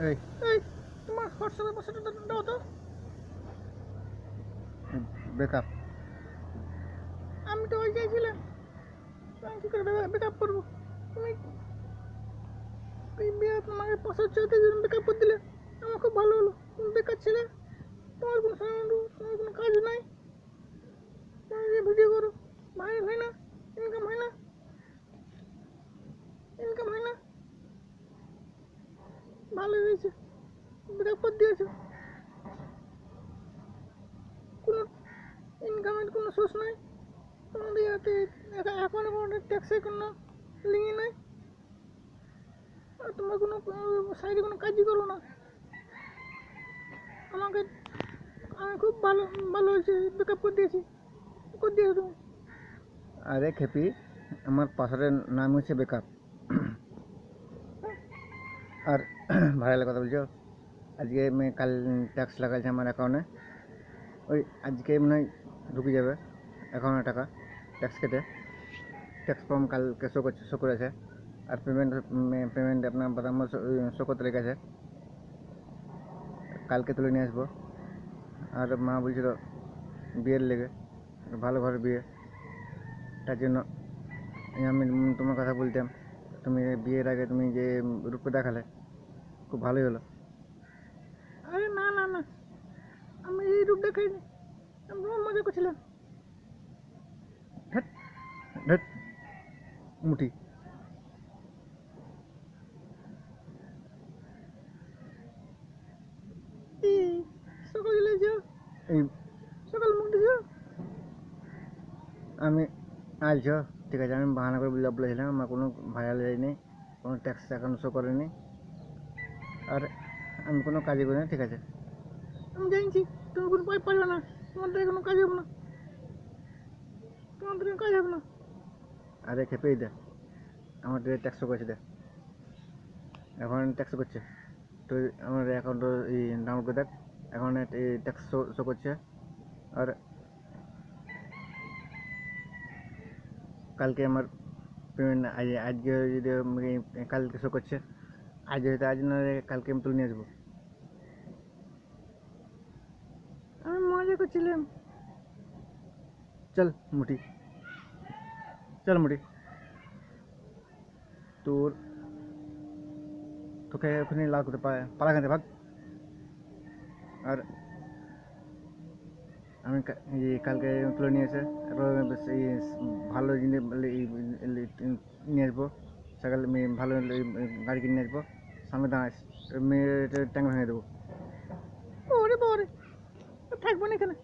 এই এই তোমার হোয়াটসঅ্যাপের পাসওয়ার্ডটা দাও তো। বেকআপ আমি তো ওই চাইছিলাম, আমি কী করে ব্যাকআপ করবো? তুমি তোমাকে পাসওয়ার্ড চাইতে ব্যাকআপ করে দিলে আমার খুব ভালো হলো। তুমি বেকার ছিলে, তোমার কোনো তোমার কোনো কাজ নাই, তুমি ভিডিও করো, ভাইরাল হয় না, ইনকাম হয় না, ইনকাম হয় না। ভালো হয়েছে, ব্যাকআপ করে দিয়েছো। কোনো ইনকামের কোনো সোর্স নাই তোমাদের ইয়াতে, এখনো কোনো ট্যাক্সের কোনো লিঙ্ক নাই, আর তোমরা কোনো সাইডে কোনো কাজই করো না। আমাকে আমি খুব ভালো ভালো হয়েছে, ব্যাকআপ করে দিয়েছো তুমি। আরে খেপি, আমার পাসওয়ার্ডের নাম হচ্ছে বেকআপ। আর ভাইরালের কথা বলছো? আজকে আমি কাল ট্যাক্স লাগাইছে আমার অ্যাকাউন্টে, ওই আজকে মনে হয় ঢুকে যাবে অ্যাকাউন্টে টাকা, ট্যাক্স কেটে। ট্যাক্স ফর্ম কালকে শো করেছে, আর পেমেন্ট আপনার বাদাম শো করতে লেগেছে, কালকে তুলে নিয়ে আসবো। আর মা বলছিল বিয়ের লেগে, ভালো ঘরে বিয়ে, তার জন্য আমি তোমার কথা বলতাম। তুমি বিয়ের আগে তুমি যে রূপে দেখালে খুব ভালোই হলো। আরে না না না, আমি এই রূপ দেখাইনি, আমি তোমার মজা করছিলাম। ধ্যাৎ ধ্যাৎ মুটি। সকাল দিয়েছ, এই সকাল মুখ দিয়েছ। আমি আলছ, ঠিক আছে, আমি বাহানা করে বলেছিলাম আমার কোনো ভাইরাল যায়নি, কোনো ট্যাক্স অ্যাকাউন্ট শো করেনি, আর আমি কোনো কাজই করি না, ঠিক আছে। আমি জানছি তুমি কোনো পারবে না, তোমাদের কোনো কাজ হবে না, তোমাদের কাজ হবে না। আরে খেপেই দে, আমার ট্যাক্স শো করছে, দে এখন ট্যাক্স করছে, তো আমার অ্যাকাউন্ট ডাউনলোড করে দেখ, এখন ট্যাক্স শো করছে। আর কালকে আমার পেমেন্ট আজকে যদি কালকে শো করছে, আজ হয়তো আজ না কালকে আমি তুলে নিয়ে আসবো। আমি মজা করছিলাম। চল মুটি, চল মুটি, তোকে ওখানে লাল করতে পালা খেতে ভাগ। আর আমি কালকে তুলে নিয়ে এসে ভালো জিনিস নিয়ে আসবো, সকালে ভালো গাড়ি কিনে নিয়ে আসবো, সামনে দাঁড়াস, মেয়ের ট্যাঙ্ক ভেঙে দেবো। ওরে বাবারে, থাকবো না এখানে।